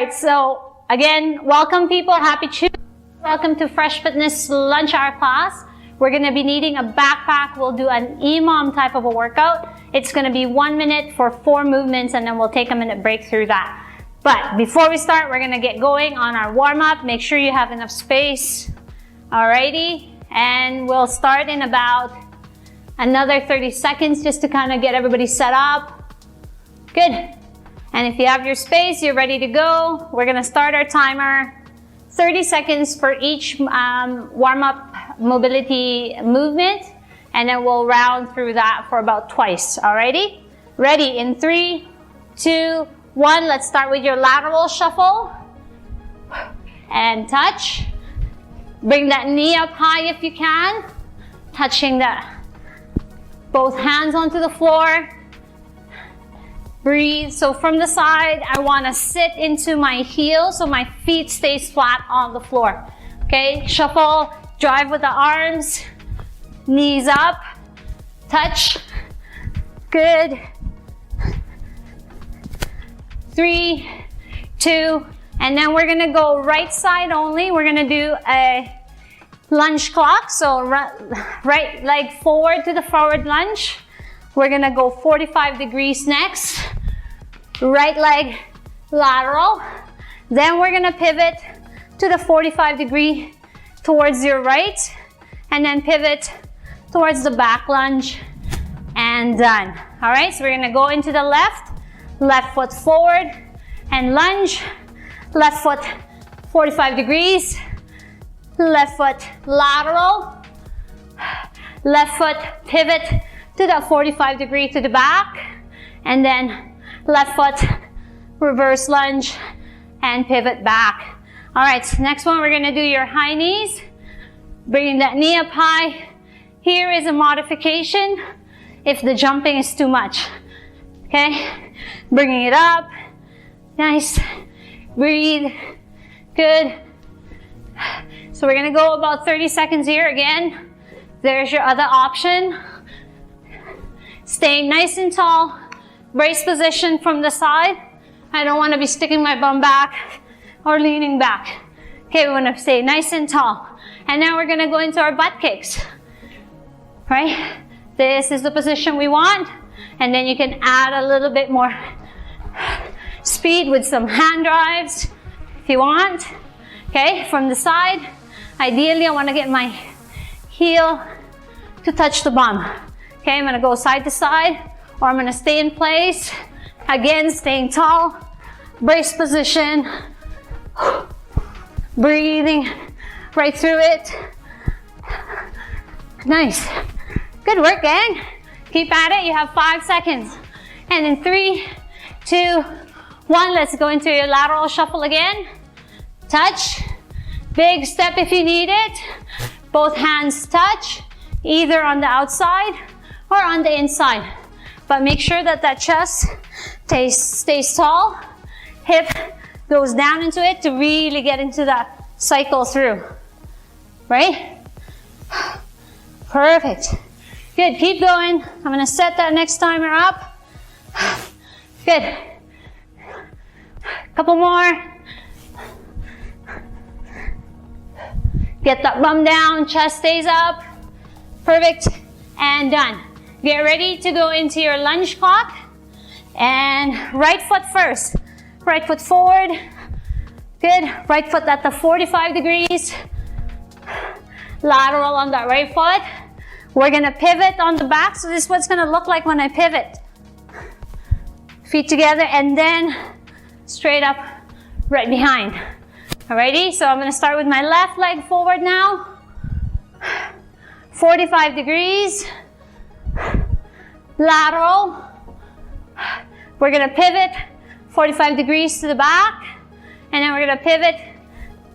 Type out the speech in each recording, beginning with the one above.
right, so again, welcome people, happy Tuesday. Welcome to Fresh Fitness Lunch Hour class. We're gonna be needing a backpack. We'll do an EMOM type of a workout. It's gonna be 1 minute for 4 movements, and then we'll take a minute break through that. But before we start, we're gonna get going on our warm up. Make sure you have enough space. Alrighty, and we'll start in about another 30 seconds just to kind of get everybody set up. Good. And if you have your space, you're ready to go. We're gonna start our timer. 30 seconds for each warm-up mobility movement, and then we'll round through that for about twice. Alrighty? Ready in 3, 2, 1. Let's start with your lateral shuffle. And touch. Bring that knee up high if you can. Touching both hands onto the floor. Breathe. So from the side, I want to sit into my heel so my feet stays flat on the floor. Okay, shuffle, drive with the arms, knees up, touch. Good. 3, 2, and then we're gonna go right side only. We're gonna do a lunge clock. So right leg forward to the forward lunge. We're gonna go 45 degrees next. Right leg lateral. Then we're gonna pivot to the 45 degree towards your right, and then pivot towards the back lunge, and done. All right, so we're gonna go into the left foot forward and lunge, left foot 45 degrees, left foot lateral, left foot pivot to that 45 degree to the back, and then left foot reverse lunge and pivot back. All right, so next one, we're gonna do your high knees, bringing that knee up high. Here is a modification if the jumping is too much. Okay, bringing it up, nice, breathe, good. So we're gonna go about 30 seconds here again. There's your other option. Staying nice and tall, brace position from the side. I don't wanna be sticking my bum back or leaning back. Okay, we wanna stay nice and tall. And now we're gonna go into our butt kicks, right? This is the position we want. And then you can add a little bit more speed with some hand drives if you want. Okay, from the side, ideally I want to get my heel to touch the bum. Okay, I'm going to go side to side, or I'm going to stay in place. Again, staying tall, brace position, breathing right through it. Nice. Good work, gang. Keep at it. You have 5 seconds. And in 3, 2, 1, let's go into your lateral shuffle again. Touch. Big step if you need it. Both hands touch, either on the outside or on the inside. But make sure that that chest stays tall. Hip goes down into it to really get into that cycle through. Right? Perfect. Good, keep going. I'm gonna set that next timer up. Good. Couple more. Get that bum down, chest stays up. Perfect, and done. Get ready to go into your lunge clock. And right foot first. Right foot forward. Good, right foot at the 45 degrees. Lateral on that right foot. We're gonna pivot on the back, so this is what it's gonna look like when I pivot. Feet together, and then straight up, right behind. Alrighty, so I'm gonna start with my left leg forward now. 45 degrees. Lateral. We're gonna pivot 45 degrees to the back, and then we're gonna pivot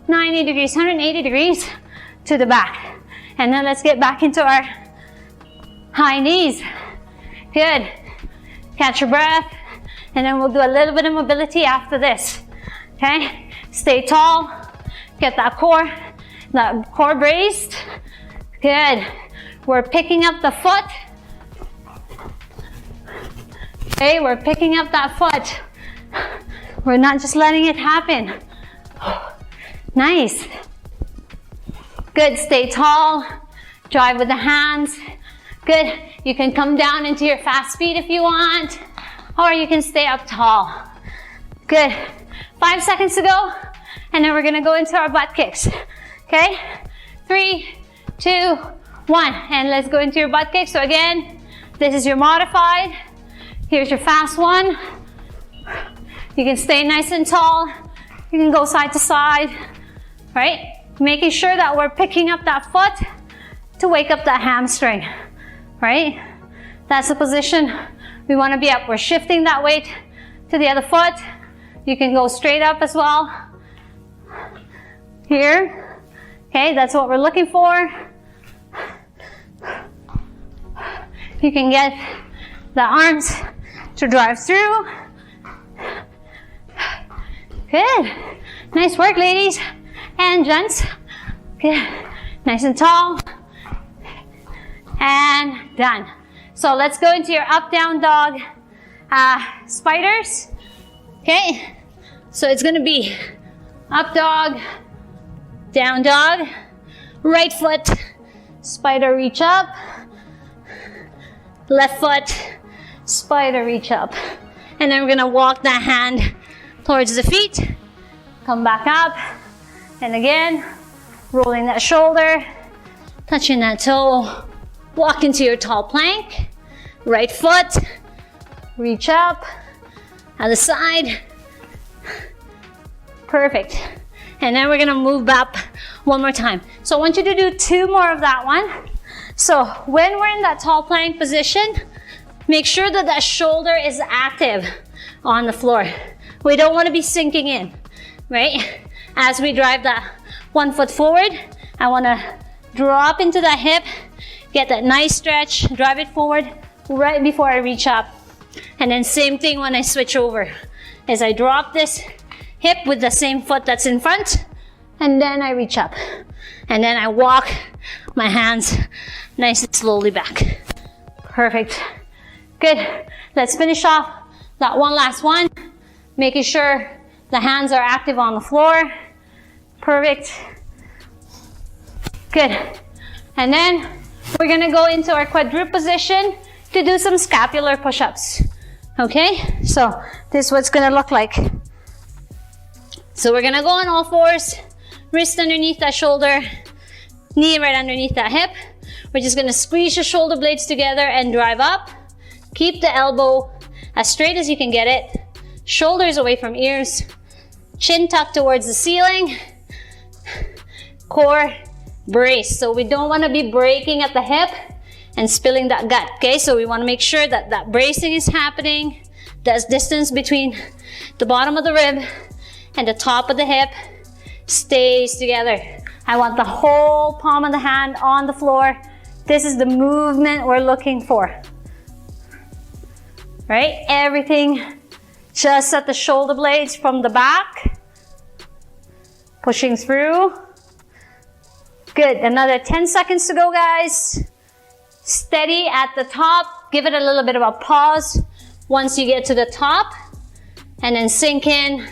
90 degrees, 180 degrees to the back. And then let's get back into our high knees. Good. Catch your breath, and then we'll do a little bit of mobility after this. Okay? Stay tall. Get that core braced. Good. We're picking up the foot. Okay, we're picking up that foot. We're not just letting it happen. Nice. Good, stay tall. Drive with the hands. Good, you can come down into your fast speed if you want, or you can stay up tall. Good, 5 seconds to go, and then we're gonna go into our butt kicks. Okay, 3, 2, 1, and let's go into your butt kick. So again, this is your modified. Here's your fast one. You can stay nice and tall. You can go side to side, right? Making sure that we're picking up that foot to wake up that hamstring, right? That's the position we want to be up. We're shifting that weight to the other foot. You can go straight up as well. Here, okay, that's what we're looking for. You can get the arms to drive through. Good. Nice work, ladies and gents. Good. Nice and tall. And done. So let's go into your up, down dog spiders. Okay. So it's going to be up dog, down dog, right foot, spider reach up, left foot, spider reach up. And then we're going to walk that hand towards the feet, come back up, and again, rolling that shoulder, touching that toe, walk into your tall plank, right foot, reach up, other side, perfect. And then we're gonna move up one more time. So I want you to do 2 more of that one. So when we're in that tall plank position, make sure that that shoulder is active on the floor. We don't want to be sinking in, right? As we drive that one foot forward, I want to drop into that hip, get that nice stretch, drive it forward right before I reach up. And then same thing when I switch over, as I drop this hip with the same foot that's in front, and then I reach up. And then I walk my hands nice and slowly back. Perfect. Good. Let's finish off that one last one. Making sure the hands are active on the floor. Perfect. Good. And then we're gonna go into our quadruped position to do some scapular push-ups. Okay, so this is what it's gonna look like. So we're gonna go on all fours, wrist underneath that shoulder, knee right underneath that hip. We're just gonna squeeze your shoulder blades together and drive up. Keep the elbow as straight as you can get it. Shoulders away from ears. Chin tucked towards the ceiling. Core brace. So we don't want to be breaking at the hip and spilling that gut. Okay, so we want to make sure that that bracing is happening. There's distance between the bottom of the rib and the top of the hip stays together. I want the whole palm of the hand on the floor. This is the movement we're looking for. Right? Everything just at the shoulder blades from the back. Pushing through. Good. Another 10 seconds to go, guys. Steady at the top. Give it a little bit of a pause once you get to the top. And then sink in,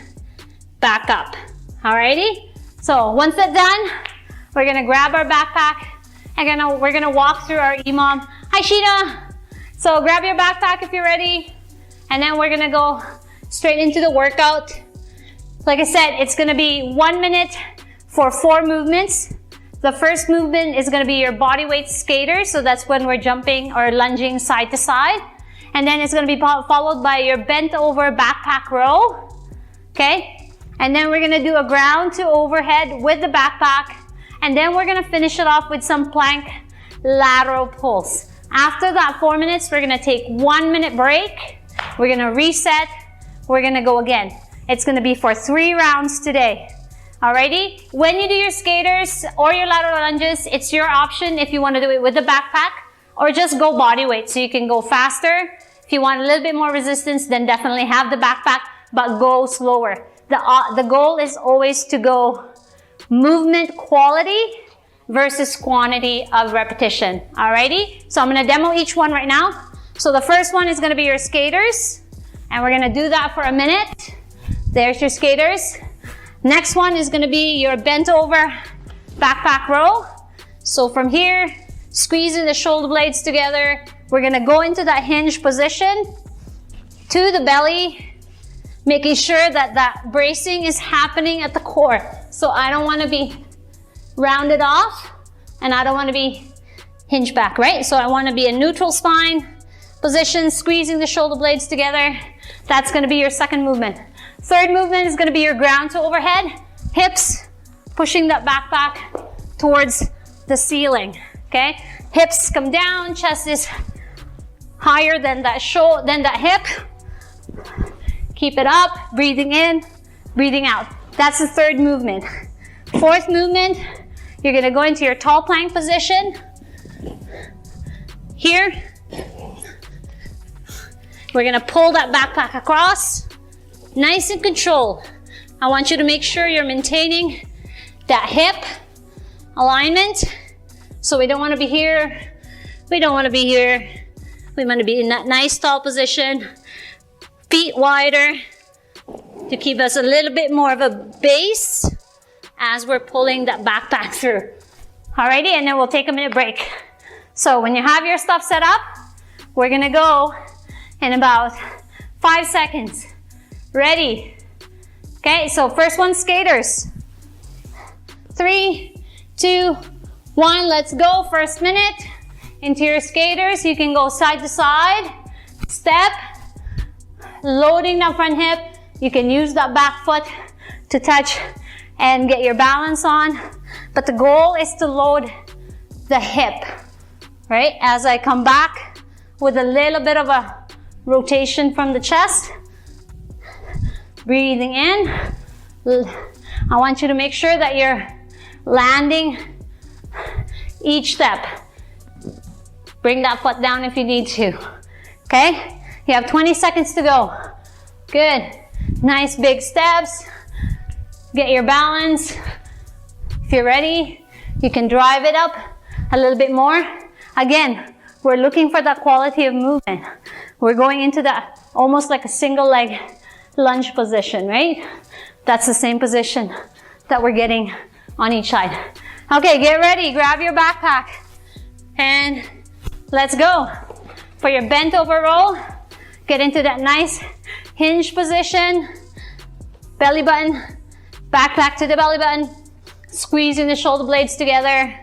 back up. Alrighty? So once that's done, we're gonna grab our backpack and we're gonna walk through our EMOM. Hi, Sheena. So grab your backpack if you're ready. And then we're gonna go straight into the workout. Like I said, it's gonna be 1 minute for 4 movements. The first movement is gonna be your body weight skater. So that's when we're jumping or lunging side to side. And then it's gonna be followed by your bent over backpack row. Okay? And then we're gonna do a ground to overhead with the backpack. And then we're gonna finish it off with some plank lateral pulls. After that 4 minutes, we're gonna take 1 minute break. We're gonna reset. We're gonna go again. It's gonna be for 3 rounds today. Alrighty? When you do your skaters or your lateral lunges, it's your option if you wanna do it with the backpack or just go body weight so you can go faster. If you want a little bit more resistance, then definitely have the backpack, but go slower. The goal is always to go movement quality versus quantity of repetition. Alrighty? So I'm gonna demo each one right now. So the first one is gonna be your skaters, and we're gonna do that for a minute. There's your skaters. Next one is gonna be your bent over backpack row. So from here, squeezing the shoulder blades together, we're gonna go into that hinge position to the belly, making sure that that bracing is happening at the core. So I don't wanna be rounded off and I don't wanna be hinged back, right? So I wanna be a neutral spine position, squeezing the shoulder blades together. That's gonna be your second movement. Third movement is gonna be your ground to overhead, hips, pushing that backpack towards the ceiling, okay? Hips come down, chest is higher than that hip. Keep it up, breathing in, breathing out. That's the third movement. Fourth movement, you're gonna go into your tall plank position. Here, we're gonna pull that backpack across, nice and controlled. I want you to make sure you're maintaining that hip alignment. So we don't wanna be here, we don't wanna be here. We wanna be in that nice tall position, feet wider to keep us a little bit more of a base as we're pulling that backpack through. Alrighty, and then we'll take a minute break. So when you have your stuff set up, we're gonna go in about 5 seconds. Ready? Okay, so first one, skaters. 3, 2, 1, let's go. First minute. Into your skaters, you can go side to side, step, loading that front hip. You can use that back foot to touch and get your balance on. But the goal is to load the hip, right? As I come back with a little bit of a rotation from the chest. Breathing in. I want you to make sure that you're landing each step. Bring that foot down if you need to, okay? You have 20 seconds to go. Good. Nice big steps. Get your balance. If you're ready, you can drive it up a little bit more. Again, we're looking for that quality of movement. We're going into that almost like a single leg lunge position, right? That's the same position that we're getting on each side. Okay, get ready. Grab your backpack and let's go. For your bent over roll, get into that nice hinge position. Belly button, backpack to the belly button. Squeezing the shoulder blades together.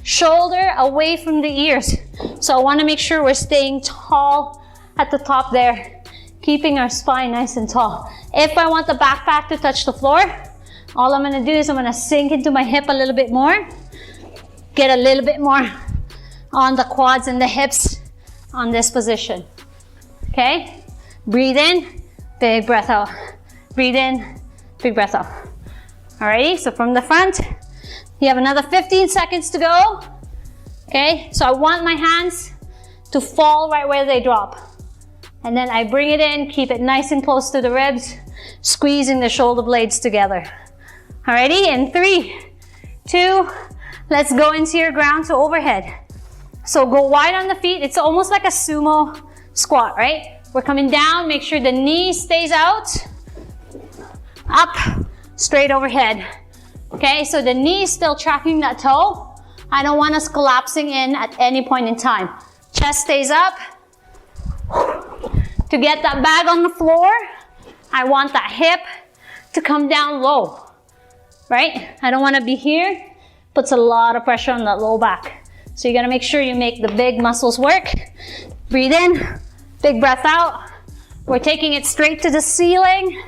Shoulder away from the ears. So I want to make sure we're staying tall at the top there. Keeping our spine nice and tall. If I want the backpack to touch the floor, all I'm going to do is I'm going to sink into my hip a little bit more. Get a little bit more on the quads and the hips on this position. Okay? Breathe in, big breath out. Breathe in, big breath out. Alrighty, so from the front, you have another 15 seconds to go. Okay, so I want my hands to fall right where they drop. And then I bring it in, keep it nice and close to the ribs, squeezing the shoulder blades together. Alrighty, in 3, 2, let's go into your ground to overhead. So go wide on the feet. It's almost like a sumo squat, right? We're coming down, make sure the knee stays out. Up, straight overhead. Okay, so the knee is still tracking that toe. I don't want us collapsing in at any point in time. Chest stays up. To get that bag on the floor, I want that hip to come down low, right? I don't want to be here. Puts a lot of pressure on that low back. So you gotta make sure you make the big muscles work. Breathe in, big breath out. We're taking it straight to the ceiling.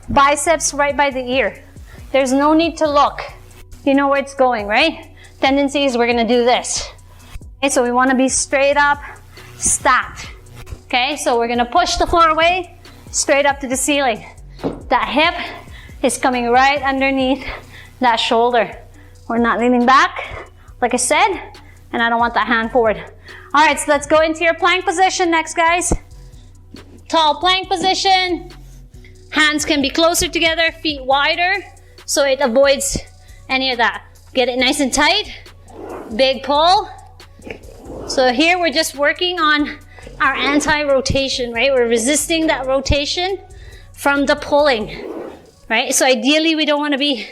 Biceps right by the ear. There's no need to look. You know where it's going, right? Tendencies, we're gonna do this. Okay, so we wanna be straight up, stacked. Okay, so we're gonna push the floor away, straight up to the ceiling. That hip is coming right underneath that shoulder. We're not leaning back, like I said, and I don't want that hand forward. All right, so let's go into your plank position next, guys. Tall plank position. Hands can be closer together, feet wider, so it avoids any of that. Get it nice and tight. Big pull. So here we're just working on our anti-rotation, right? We're resisting that rotation from the pulling, right? So ideally, we don't want to be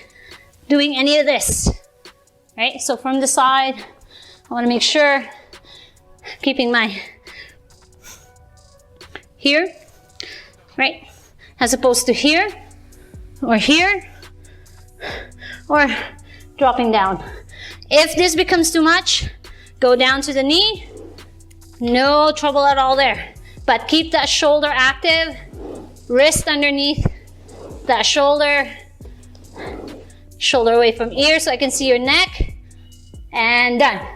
doing any of this, right? So from the side, I want to make sure keeping my here, right? As opposed to here, or here, or dropping down. If this becomes too much, go down to the knee. No trouble at all there. But keep that shoulder active, wrist underneath that shoulder, shoulder away from ear so I can see your neck, and done.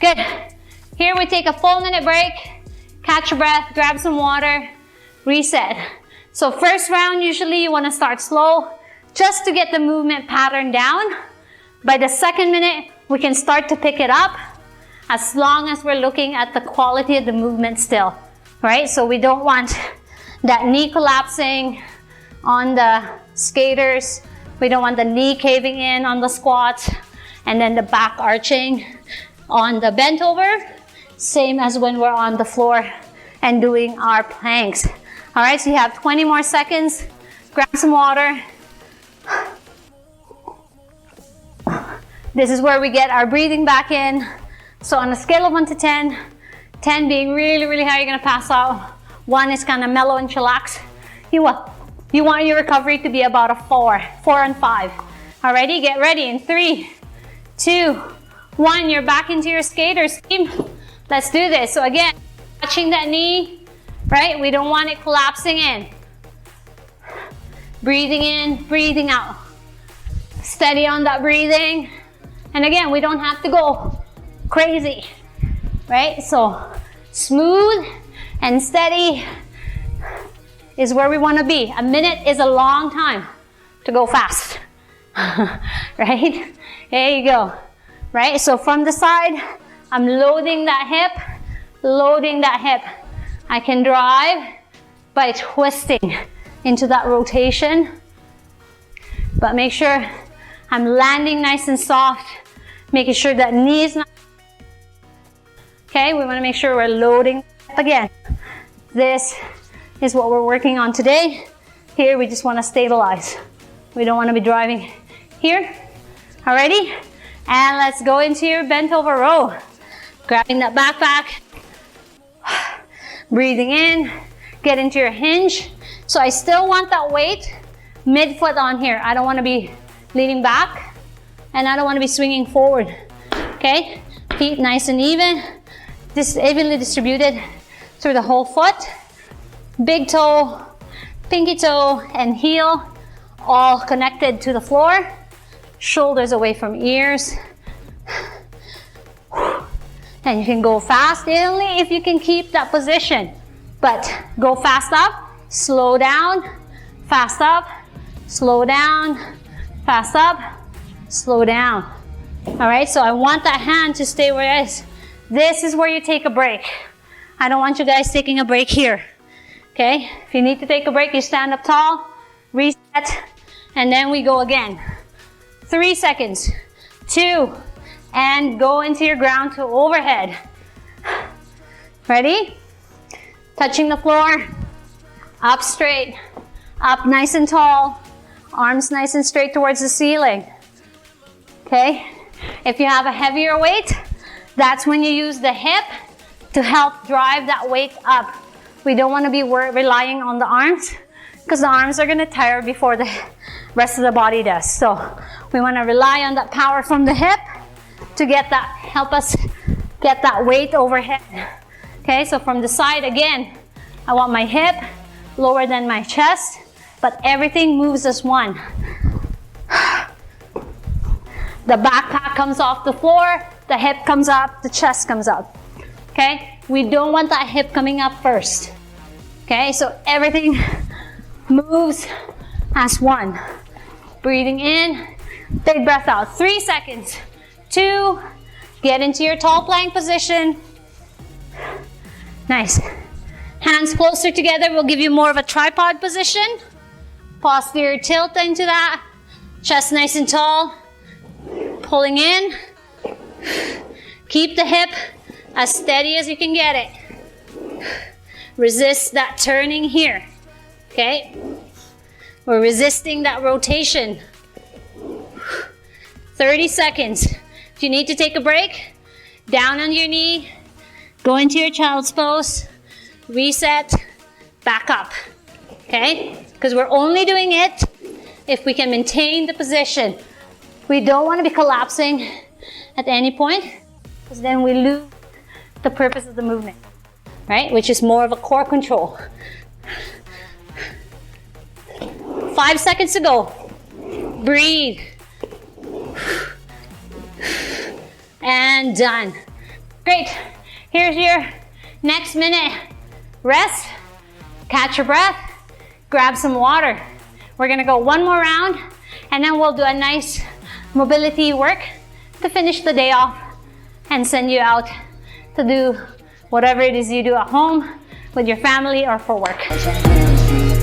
Good. Here we take a full minute break, catch your breath, grab some water, reset. So first round, usually you want to start slow just to get the movement pattern down. By the second minute, we can start to pick it up as long as we're looking at the quality of the movement still, right? So we don't want that knee collapsing on the skaters. We don't want the knee caving in on the squats, and then the back arching on the bent over. Same as when we're on the floor and doing our planks. All right, so you have 20 more seconds. Grab some water. This is where we get our breathing back in. So on a scale of 1 to 10, 10 being really, really high, you're gonna pass out. 1 is kind of mellow and chillax. You want your recovery to be about a 4 and 5. Alrighty, get ready in 3, 2, 1. You're back into your skaters team. Let's do this. So again, touching that knee, right? We don't want it collapsing in. Breathing in, breathing out. Steady on that breathing. And again, we don't have to go crazy, right? So smooth and steady is where we want to be. A minute is a long time to go fast, right? There you go, right? So from the side, I'm loading that hip, loading that hip. I can drive by twisting into that rotation, but make sure I'm landing nice and soft, making sure that knee is not. Okay, we want to make sure we're loading again. This is what we're working on today. Here, we just want to stabilize. We don't want to be driving here. Alrighty? And let's go into your bent over row. Grabbing that backpack. Breathing in. Get into your hinge. So I still want that weight mid-foot on here. I don't want to be leaning back, and I don't want to be swinging forward. Okay? Feet nice and even. This is evenly distributed through the whole foot. Big toe, pinky toe, and heel all connected to the floor. Shoulders away from ears. And you can go fast only if you can keep that position. But go fast up, slow down, fast up, slow down, fast up, slow down. All right, so I want that hand to stay where it is. This is where you take a break. I don't want you guys taking a break here. Okay, if you need to take a break, you stand up tall, reset, and then we go again. 3 seconds, 2, and go into your ground to overhead. Ready? Touching the floor, up straight, up nice and tall, arms nice and straight towards the ceiling. Okay, if you have a heavier weight, that's when you use the hip to help drive that weight up. We don't want to be relying on the arms because the arms are going to tire before the rest of the body does. So we want to rely on that power from the hip to get that, help us get that weight overhead. Okay, so from the side again, I want my hip lower than my chest, but everything moves as one. The backpack comes off the floor, the hip comes up, the chest comes up. Okay, we don't want that hip coming up first. Okay, so everything moves as one. Breathing in, big breath out. 3 seconds. 2, get into your tall plank position. Nice. Hands closer together will give you more of a tripod position. Posterior tilt into that. Chest nice and tall. Pulling in. Keep the hip as steady as you can get it. Resist that turning here. Okay? We're resisting that rotation. 30 seconds. If you need to take a break, down on your knee, go into your child's pose, reset, back up, okay? Because we're only doing it if we can maintain the position. We don't want to be collapsing at any point, because then we lose the purpose of the movement, right? Which is more of a core control. 5 seconds to go. Breathe. And done. Great. Here's your next minute. Rest, catch your breath, grab some water. We're gonna go one more round, and then we'll do a nice mobility work to finish the day off and send you out to do whatever it is you do at home with your family or for work.